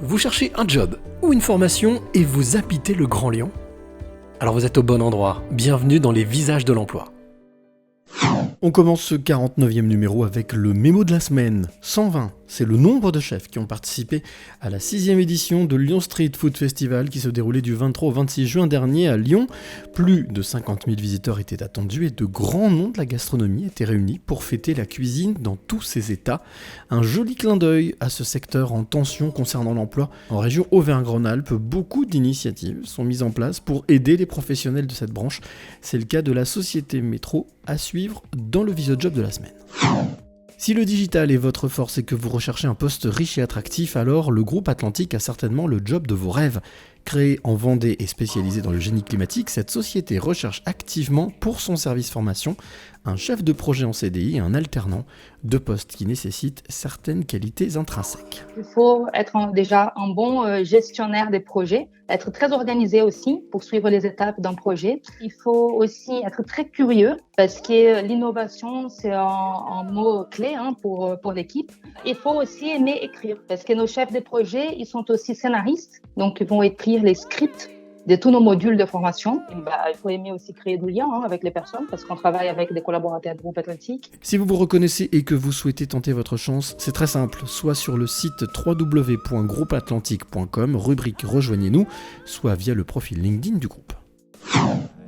Vous cherchez un job ou une formation et vous habitez le Grand Lyon ? Alors vous êtes au bon endroit, bienvenue dans les visages de l'emploi. On commence ce 49e numéro avec le mémo de la semaine. 120, c'est le nombre de chefs qui ont participé à la 6e édition de Lyon Street Food Festival qui se déroulait du 23 au 26 juin dernier à Lyon. Plus de 50 000 visiteurs étaient attendus et de grands noms de la gastronomie étaient réunis pour fêter la cuisine dans tous ses états. Un joli clin d'œil à ce secteur en tension concernant l'emploi. En région Auvergne-Rhône-Alpes, beaucoup d'initiatives sont mises en place pour aider les professionnels de cette branche. C'est le cas de la société Métro à suivre dans le Viso-Job de la semaine. Si le digital est votre force et que vous recherchez un poste riche et attractif, alors le groupe Atlantique a certainement le job de vos rêves. Créée en Vendée et spécialisée dans le génie climatique, cette société recherche activement pour son service formation un chef de projet en CDI et un alternant, deux postes qui nécessitent certaines qualités intrinsèques. Il faut être déjà un bon gestionnaire des projets, être très organisé aussi pour suivre les étapes d'un projet. Il faut aussi être très curieux parce que l'innovation, c'est un mot clé pour l'équipe. Il faut aussi aimer écrire parce que nos chefs de projet, ils sont aussi scénaristes, donc ils vont écrire les scripts de tous nos modules de formation. Il faut aimer aussi créer du lien avec les personnes parce qu'on travaille avec des collaborateurs du groupe Atlantique. Si vous vous reconnaissez et que vous souhaitez tenter votre chance, c'est très simple. Soit sur le site www.groupeatlantique.com, rubrique Rejoignez-nous, soit via le profil LinkedIn du groupe.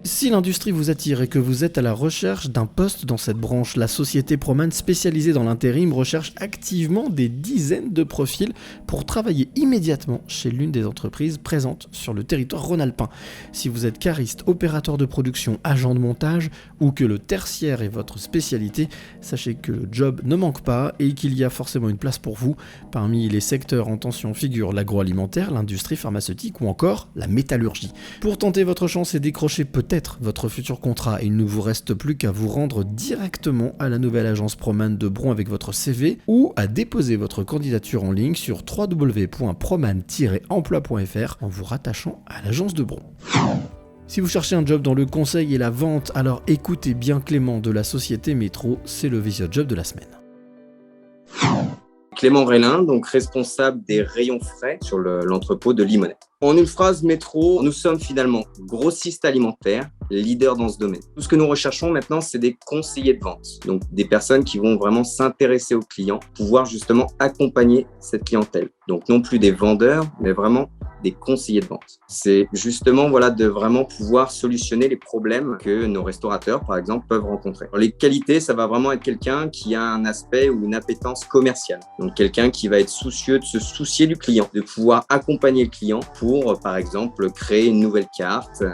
Si l'industrie vous attire et que vous êtes à la recherche d'un poste dans cette branche, la société Proman spécialisée dans l'intérim recherche activement des dizaines de profils pour travailler immédiatement chez l'une des entreprises présentes sur le territoire rhône-alpin. Si vous êtes cariste, opérateur de production, agent de montage ou que le tertiaire est votre spécialité, sachez que le job ne manque pas et qu'il y a forcément une place pour vous. Parmi les secteurs en tension figurent l'agroalimentaire, l'industrie pharmaceutique ou encore la métallurgie. Pour tenter votre chance et décrocher peut-être votre futur contrat, il ne vous reste plus qu'à vous rendre directement à la nouvelle agence Proman de Bron avec votre CV ou à déposer votre candidature en ligne sur www.proman-emploi.fr en vous rattachant à l'agence de Bron. Si vous cherchez un job dans le conseil et la vente, alors écoutez bien Clément de la société Métro, c'est le Viso-Job de la semaine. Clément Rélin, donc responsable des rayons frais sur l'entrepôt de Limonest. En une phrase, Métro, nous sommes finalement grossistes alimentaires, leaders dans ce domaine. Tout ce que nous recherchons maintenant, c'est des conseillers de vente. Donc des personnes qui vont vraiment s'intéresser aux clients, pouvoir justement accompagner cette clientèle. Donc non plus des vendeurs, mais vraiment des conseillers de vente. C'est justement de vraiment pouvoir solutionner les problèmes que nos restaurateurs, par exemple, peuvent rencontrer. Alors, les qualités, ça va vraiment être quelqu'un qui a un aspect ou une appétence commerciale. Donc quelqu'un qui va être soucieux de se soucier du client, de pouvoir accompagner le client pour, par exemple, créer une nouvelle carte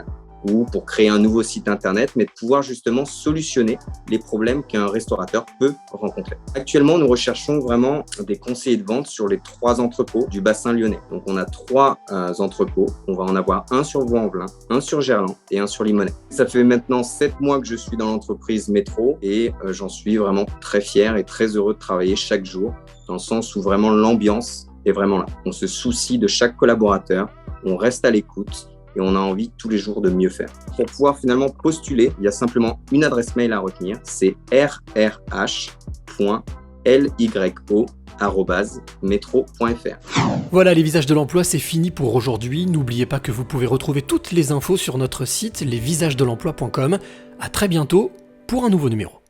ou pour créer un nouveau site internet, mais de pouvoir justement solutionner les problèmes qu'un restaurateur peut rencontrer. Actuellement, nous recherchons vraiment des conseillers de vente sur les 3 entrepôts du bassin lyonnais. Donc, on a 3 entrepôts. On va en avoir un sur Vaux-en-Velin, un sur Gerland et un sur Limonest. Ça fait maintenant 7 mois que je suis dans l'entreprise Métro et j'en suis vraiment très fier et très heureux de travailler chaque jour, dans le sens où vraiment l'ambiance est vraiment là. On se soucie de chaque collaborateur, on reste à l'écoute et on a envie tous les jours de mieux faire. Pour pouvoir finalement postuler, il y a simplement une adresse mail à retenir, c'est rrh.lyo@metro.fr. Voilà, les visages de l'emploi, c'est fini pour aujourd'hui. N'oubliez pas que vous pouvez retrouver toutes les infos sur notre site lesvisagesdelemploi.com. À très bientôt pour un nouveau numéro.